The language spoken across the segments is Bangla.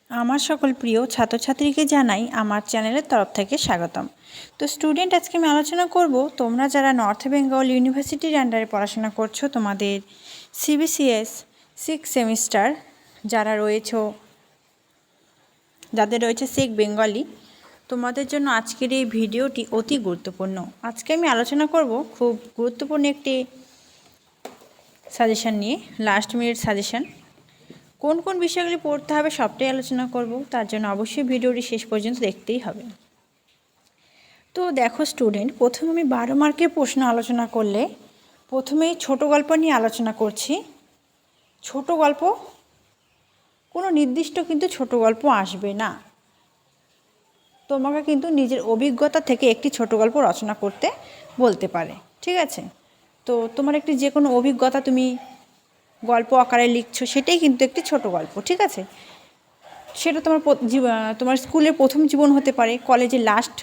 আমার সকল প্রিয় ছাত্রছাত্রীকে জানাই আমার চ্যানেলের তরফ থেকে স্বাগতম। তো স্টুডেন্ট, আজকে আমি আলোচনা করব তোমরা যারা নর্থ বেঙ্গল ইউনিভার্সিটির আন্ডারে পড়াশোনা করছো, তোমাদের সিবিসিএস 6 সেমিস্টার যারা রয়েছো, যাদের রয়েছে সিক বেঙ্গলি, তোমাদের জন্য আজকের এই ভিডিওটি অতি গুরুত্বপূর্ণ। আজকে আমি আলোচনা করব খুব গুরুত্বপূর্ণ একটি সাজেশন নিয়ে, লাস্ট মিনিট সাজেশন। কোন কোন বিষয়গুলি পড়তে হবে সবটাই আলোচনা করব, তার জন্য অবশ্যই ভিডিওটি শেষ পর্যন্ত দেখতেই হবে। তো দেখো স্টুডেন্ট, প্রথমে আমি 12 মার্কের প্রশ্ন আলোচনা করলে প্রথমেই ছোট গল্প নিয়ে আলোচনা করছি। ছোট গল্প কোনো নির্দিষ্ট কিন্তু ছোট গল্প আসবে না, তোমাকে কিন্তু নিজের অভিজ্ঞতা থেকে একটি ছোট গল্প রচনা করতে বলতে পারে, ঠিক আছে? তো তোমার একটি যে কোনো অভিজ্ঞতা তুমি গল্প আকারে লিখছো, সেটাই কিন্তু একটি ছোট গল্প, ঠিক আছে? সেটা তোমার স্কুলের প্রথম জীবন হতে পারে, কলেজের লাস্ট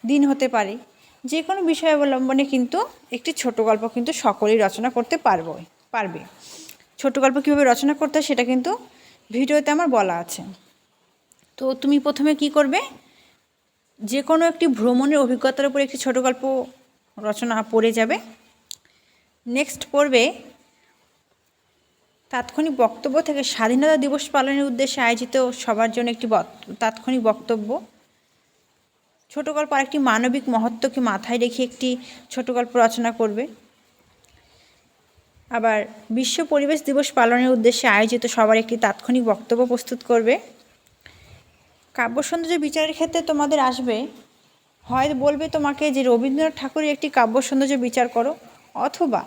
দিন হতে পারে, যে কোনো বিষয় অবলম্বনে কিন্তু একটি ছোট গল্প কিন্তু সকলেই রচনা করতে পারবে। ছোট গল্প কীভাবে রচনা করতে হয় সেটা কিন্তু ভিডিওতে আমার বলা আছে। তো তুমি প্রথমে কি করবে, যে কোনো একটি ভ্রমণের অভিজ্ঞতার উপর একটি ছোট গল্প রচনা পড়ে যাবে। নেক্সট পড়বে তাৎক্ষণিক বক্তব্য থেকে স্বাধীনতা দিবস পালনের উদ্দেশ্যে আয়োজিত সবার জন্য একটি তাৎক্ষণিক বক্তব্য। ছোট গল্প আরেকটি মানবিক মহত্বকে মাথায় রেখে একটি ছোট গল্প রচনা করবে। আবার বিশ্ব পরিবেশ দিবস পালনের উদ্দেশ্যে আয়োজিত সবার একটি তাৎক্ষণিক বক্তব্য প্রস্তুত করবে। কাব্য সৌন্দর্য বিচারের ক্ষেত্রে তোমাদের আসবে, হয় বলবে তোমাকে যে রবীন্দ্রনাথ ঠাকুরের একটি কাব্য সৌন্দর্য বিচার করো, অথবা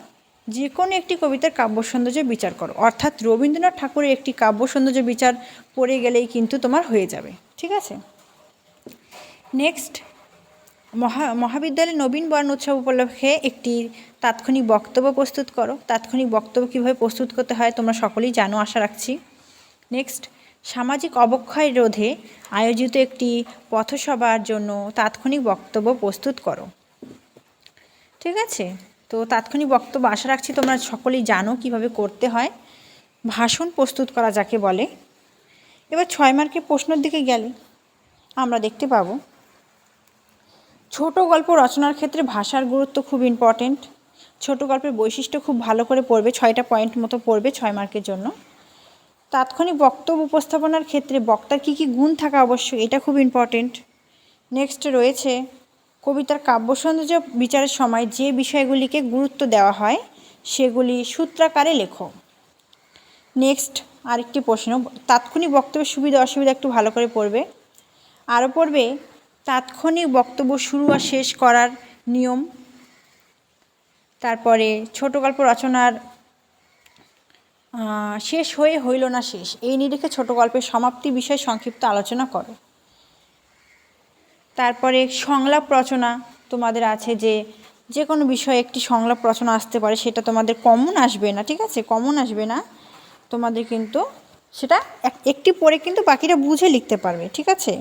যে কোনো একটি কবিতার কাব্য সৌন্দর্য বিচার করো। অর্থাৎ রবীন্দ্রনাথ ঠাকুরের একটি কাব্য সৌন্দর্য বিচার পড়ে গেলেই কিন্তু তোমার হয়ে যাবে, ঠিক আছে? নেক্সট, মহাবিদ্যালয়ের নবীন বরণ উৎসব উপলক্ষে একটি তাৎক্ষণিক বক্তব্য প্রস্তুত করো। তাৎক্ষণিক বক্তব্য কীভাবে প্রস্তুত করতে হয় তোমরা সকলেই জানো, আশা রাখছি। নেক্সট, সামাজিক অবক্ষয় রোধে আয়োজিত একটি পথসভার জন্য তাৎক্ষণিক বক্তব্য প্রস্তুত করো, ঠিক আছে? তো তাৎক্ষণিক বক্তব্য আশা রাখছি তোমরা সকলেই জানো কিভাবে করতে হয়, ভাষণ প্রস্তুত করা যাকে বলে। এবার 6 মার্কের প্রশ্নের দিকে গেলে আমরা দেখতে পাবো ছোট গল্প রচনার ক্ষেত্রে ভাষার গুরুত্ব খুব ইম্পর্টেন্ট। ছোট গল্পের বৈশিষ্ট্য খুব ভালো করে পড়বে, 6টা পয়েন্ট মতো পড়বে 6 মার্কের জন্য। তাৎক্ষণিক বক্তব্য উপস্থাপনার ক্ষেত্রে বক্তার কী কী গুণ থাকা আবশ্যক, এটা খুব ইম্পর্টেন্ট। নেক্সট রয়েছে কবিতার কাব্য সৌন্দর্য বিচারের সময় যে বিষয়গুলিকে গুরুত্ব দেওয়া হয় সেগুলি সূত্রাকারে লেখো। নেক্সট আরেকটি প্রশ্ন, তাৎক্ষণিক বক্তব্যের সুবিধা অসুবিধা একটু ভালো করে পড়বে। আরও পড়বে তাৎক্ষণিক বক্তব্য শুরু আর শেষ করার নিয়ম। তারপরে ছোট গল্প রচনার শেষ হয়ে হইল না শেষ, এই নিরিখে ছোট গল্পের সমাপ্তি বিষয়ে সংক্ষিপ্ত আলোচনা করো। তারপরে সংলাপ রচনা তোমাদের আছে, যে কোনো বিষয়ে একটি সংলাপ রচনা আসতে পারে, সেটা তোমাদের কমন আসবে না, ঠিক আছে? কমন আসবে না, তোমাদের কিন্তু সেটা একটি পড়ে কিন্তু বাকিটা বুঝে লিখতে পারবে, ঠিক আছে?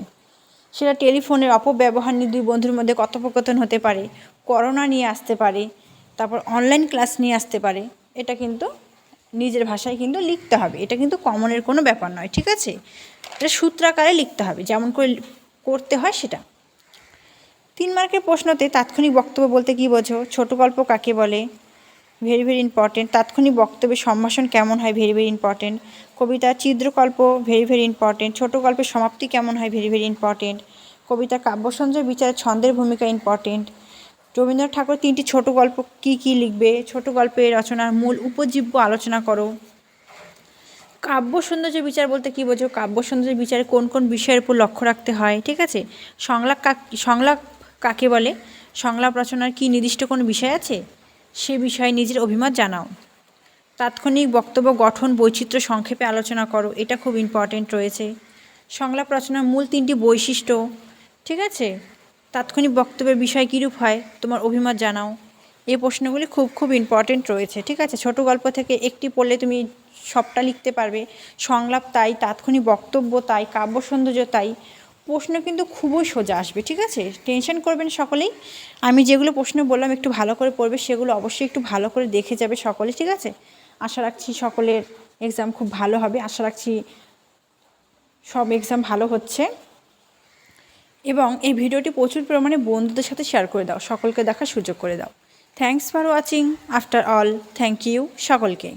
সেটা টেলিফোনের অপব্যবহার নিয়ে দুই বন্ধুর মধ্যে কথোপকথন হতে পারে, করোনা নিয়ে আসতে পারে, তারপর অনলাইন ক্লাস নিয়ে আসতে পারে। এটা কিন্তু নিজের ভাষায় কিন্তু লিখতে হবে, এটা কিন্তু কমনের কোনো ব্যাপার নয়, ঠিক আছে? এটা সূত্রাকারে লিখতে হবে, যেমন করে করতে হয় সেটা। 3 মার্কের প্রশ্নতে তাৎক্ষণিক বক্তব্য বলতে কী বোঝো, ছোট গল্প কাকে বলে, ভেরি ভেরি ইম্পর্টেন্ট। তাৎক্ষণিক বক্তব্যের সম্ভাষণ কেমন হয়, ভেরি ভেরি ইম্পর্টেন্ট। কবিতা চিত্রকল্প, ভেরি ভেরি ইম্পর্টেন্ট। ছোট গল্পের সমাপ্তি কেমন হয়, ভেরি ভেরি ইম্পর্টেন্ট। কবিতার কাব্যসঞ্জয় বিচারে ছন্দের ভূমিকা ইম্পর্টেন্ট। রবীন্দ্রনাথ ঠাকুর 3টি ছোট গল্প কী লিখবে, ছোট গল্পের রচনার মূল উপজীব্য আলোচনা করো। কাব্য সৌন্দর্য বিচার বলতে কী বোঝো, কাব্য সৌন্দর্য বিচারে কোন কোন বিষয়ের উপর লক্ষ্য রাখতে হয়, ঠিক আছে? সংলাপ কাকে বলে, সংলাপ রচনার কি নির্দিষ্ট কোনো বিষয় আছে, সে বিষয়ে নিজের অভিমত জানাও। তাৎক্ষণিক বক্তব্য গঠন বৈচিত্র্য সংক্ষেপে আলোচনা করো, এটা খুব ইম্পর্টেন্ট রয়েছে। সংলাপ রচনার মূল 3টি বৈশিষ্ট্য, ঠিক আছে? তাৎক্ষণিক বক্তব্যের বিষয় কীরূপ হয় তোমার অভিমত জানাও। এই প্রশ্নগুলি খুব খুব ইম্পর্টেন্ট রয়েছে, ঠিক আছে? ছোট গল্প থেকে একটি পড়লে তুমি সবটা লিখতে পারবে। সংলাপ তাই, তাৎক্ষণিক বক্তব্য তাই, কাব্য সৌন্দর্য তাই। প্রশ্ন কিন্তু খুবই সোজা আসবে, ঠিক আছে? টেনশন করবেন সকলেই। আমি যেগুলো প্রশ্ন বললাম একটু ভালো করে পড়বে, সেগুলো অবশ্যই একটু ভালো করে দেখে যাবে সকলে, ঠিক আছে? আশা রাখছি সকলের এক্সাম খুব ভালো হবে, আশা রাখছি সব এক্সাম ভালো হচ্ছে। এবং এই ভিডিওটি প্রচুর পরিমাণে বন্ধুদের সাথে শেয়ার করে দাও, সকলকে দেখার সুযোগ করে দাও। Thanks for watching. After all, thank you সকলকে।